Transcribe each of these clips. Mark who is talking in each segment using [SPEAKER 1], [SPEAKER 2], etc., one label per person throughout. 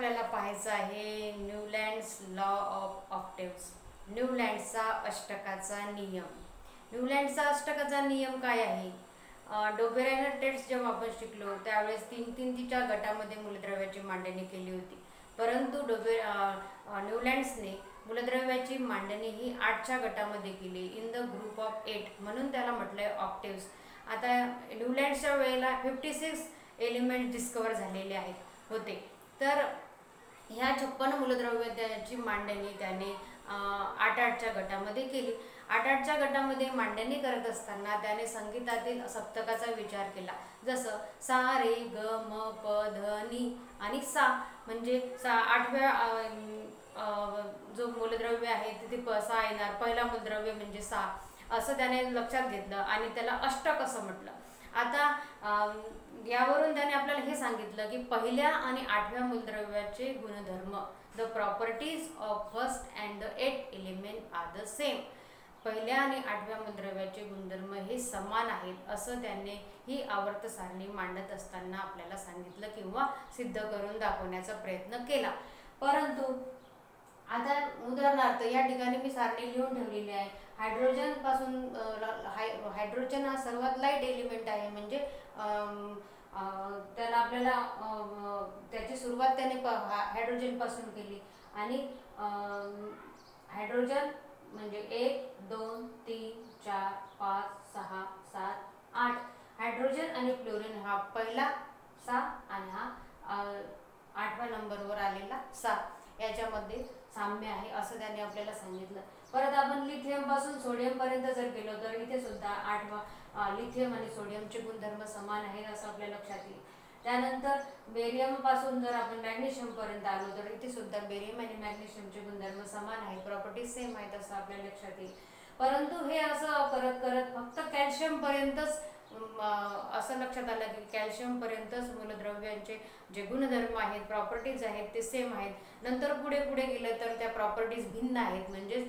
[SPEAKER 1] आपल्याला पाहायचं आहे न्यूलँड्स लॉ ऑफ ऑक्टेव्स, न्यूलँड्सचा अष्टकाचा नियम. न्यूलँड्सचा अष्टकाचा नियम काय आहे? डोबेरायनर टेस्ट जेव्हा आपण शिकलो त्यावेळेस तीन तिच्या गटामध्ये मूलद्रव्याची मांडणी केली होती, परंतु न्यूलँड्सने मूलद्रव्याची मांडणी ही 8च्या गटामध्ये केली, इन द ग्रुप ऑफ 8, म्हणून त्याला म्हटलंय ऑक्टेव्स. आता न्यूलँड्सच्या वेळेला 56 एलिमेंट डिस्कवर झालेले आहेत होते, तर ह्या 56 मूलद्रव्याची मांडणी त्याने 8-8च्या गटामध्ये केली. 8-8च्या गटामध्ये मांडणी करत असताना त्याने संगीतातील सप्तकाचा विचार केला, जसं सा रे ग म प ध नी आणि सा, म्हणजे 8व्या जो मूलद्रव्य आहे तिथे सा येणार, पहिला मूलद्रव्य म्हणजे सा, असं त्याने लक्षात घेतलं आणि त्याला अष्टक असं म्हटलं. आता यावरून त्याने आपल्याला हे सांगितलं की पहिल्या आणि 8व्या मूलद्रव्याचे गुणधर्म, the properties of first and the 8 element are the same. पहिल्या आणि 8व्या मूलद्रव्याचे गुणधर्म हे समान आहेत असं त्याने ही आवर्त सारणी मांडत असताना आपल्याला सांगितलं किंवा सिद्ध करून दाखवण्याचा प्रयत्न केला. परंतु आता उदाहरणार्थ या ठिकाणी मी सारणी लिहून ठेवलेली आहे. हायड्रोजन पासून हायड्रोजन हा सर्वात लाईट एलिमेंट आहे, म्हणजे त्याला आपल्याला त्याची सुरुवात त्याने हायड्रोजन पासून केली आणि हायड्रोजन म्हणजे 1 2 3 4 5 6 7 8. हायड्रोजन आणि फ्लोरीन हा पहिला 6 आणि हा 8व्या नंबरवर आलेला 7, याच्यामध्ये साम्य आहे असं त्याने आपल्याला सांगितलं. परत आपण लिथियम पासून सोडियम पर्यंत जर गेलो तर इथे सुद्धा 8वा लिथियम आणि सोडियमचे गुणधर्म समान आहेत असं आपल्या लक्षात येईल. त्यानंतर बेरियम पासून जर आपण मॅग्नेशियम पर्यंत आलो तर इथे सुद्धा बेरियम आणि मॅग्नेशियमचे गुणधर्म समान आहेत, प्रॉपर्टीज सेम आहेत असं आपल्या लक्षात येईल. परंतु हे असं करत करत फक्त कॅल्शियम पर्यंतच असं लक्षात आलं की कॅल्शियम पर्यंतच मूलद्रव्यांचे जे गुणधर्म आहेत, प्रॉपर्टीज आहेत ते सेम आहेत. नंतर पुढे गेलं तर त्या प्रॉपर्टीज भिन्न आहेत, म्हणजे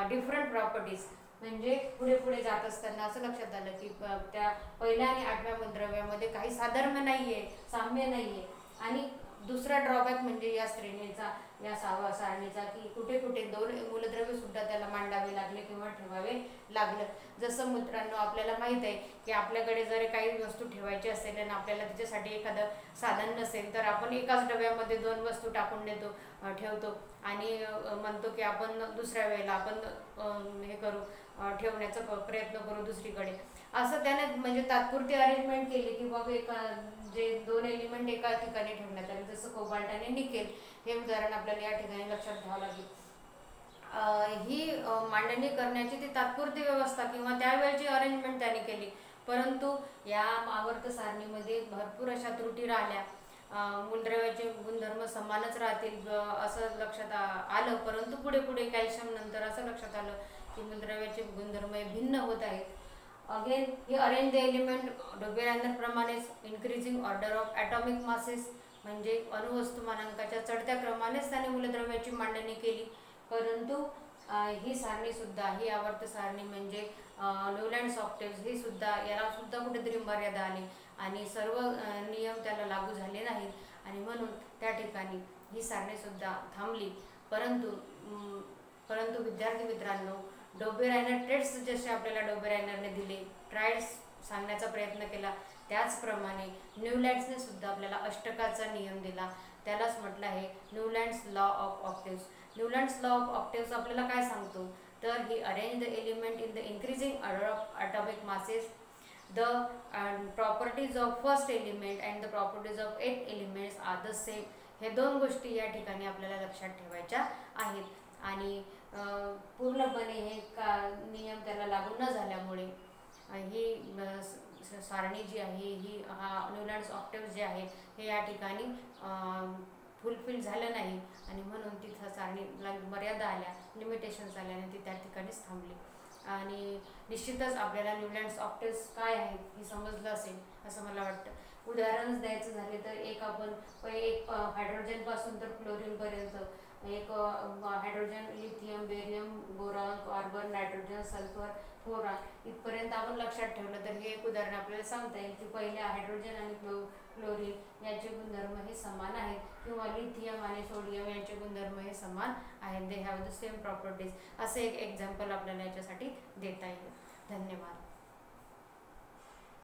[SPEAKER 1] डिफरंट प्रॉपर्टीज. म्हणजे पुढे जात असताना असं लक्षात आलं की त्या पहिल्या आणि 8व्या मूलद्रव्यामध्ये काही साधर्म्य नाहीये, साम्य नाहीये. आणि दुसरा ड्रॉबॅक म्हणजे या श्रेणीचा, या सारणीचा, की कुठे 2 मूलद्रव्य सुद्धा त्याला मांडावे लागले किंवा ठेवावे लागलं. जसं मित्रांनो आपल्याला माहित आहे की आपल्याकडे जर काही वस्तू ठेवायची असेल आणि आपल्याला त्याच्यासाठी एखादं साधन नसेल तर आपण एकाच डब्यामध्ये 2 वस्तू टाकून ठेवतो आणि म्हणतो की आपण दुसऱ्या वेळेला आपण हे करू, ठेवण्याचा प्रयत्न करू दुसरीकडे. असं त्याने म्हणजे तात्पुरती अरेंजमेंट केली की बाबा जे 2 एलिमेंट एका ठिकाणी ठेवण्यात आले, जसं कोबाल्ट आणि निकेल, हे उदाहरण आपल्याला या ठिकाणी लक्षात घ्यावं लागेल. ही मांडणी करण्याची ती तात्पुरती व्यवस्था किंवा त्यावेळची अरेंजमेंट त्याने केली, परंतु या आवर्त सारणीमध्ये भरपूर अशा त्रुटी राहिल्या. मूलद्रव्याचे गुणधर्म समानच राहतील असं लक्षात आलं, परंतु पुढे कॅल्शियम नंतर असं लक्षात आलं की मूलद्रव्याचे गुणधर्म भिन्न होत आहेत. Again he arrange the element Dobereiner प्रमाणेच increasing order of atomic masses, म्हणजे अणुवस्तुमानांकाच्या चढत्या क्रमानेच त्याने मूलद्रव्याची मांडणी केली. परंतु ही सारणी सुद्धा, ही आवर्त सारणी म्हणजे न्यूलँड्स ऑक्टेव्स, ही सुद्धा याला सुद्धा कुठेतरी मर्यादा आली आणि सर्व नियम त्याला लागू झाले नाहीत आणि म्हणून त्या ठिकाणी ही सारणी सुद्धा थांबली. परंतु विद्यार्थी मित्रांनो, डोबेरायनर ट्रेड्स जसे आपल्याला डोबेरायनरने दिले, ट्रायड्स सांगण्याचा प्रयत्न केला, त्याचप्रमाणे न्यूलँड्सने सुद्धा आपल्याला अष्टकाचा नियम दिला. त्यालाच म्हटलं आहे Newlands law of octaves. Newlands law of octaves आपल्याला काय सांगतो तर he arrange the element in the increasing order of atomic masses, the properties of first element and the properties of 8 elements are the same. हे 2 गोष्टी या ठिकाणी आपल्याला लक्षात ठेवायच्या आहेत. आणि पूर्णपणे हे नियम त्याला लागू न झाल्यामुळे ही सारणी जी आहे, ही न्यूलँड्स ऑक्टेव्स जे आहे हे या ठिकाणी फुलफिल झालं नाही आणि म्हणून तिथं सारणीला मर्यादा आल्या, लिमिटेशन्स आल्याने ती त्या ठिकाणीच थांबली. आणि निश्चितच आपल्याला न्यूलँड्स ऑक्टेव्स काय आहेत हे समजलं असेल असं मला वाटतं. उदाहरणच द्यायचं झाले तर एक हायड्रोजन पासून तर फ्लोरीन पर्यंत, एक hydrogen, lithium, barium, boron, carbon, nitrogen, sulphur, boron इथपर्यंत आपण लक्षात ठेवलं तर हे एक उदाहरण आपल्याला सांगता येईल की पहिल्या हायड्रोजन आणि फ्लोरीन याचे गुणधर्म हे समान आहेत. किंवा लिथियम आणि सोडियम यांचे गुणधर्म हे समान आहेत, they have the same properties, असे एक एक्झाम्पल आपल्याला याच्यासाठी देता येईल.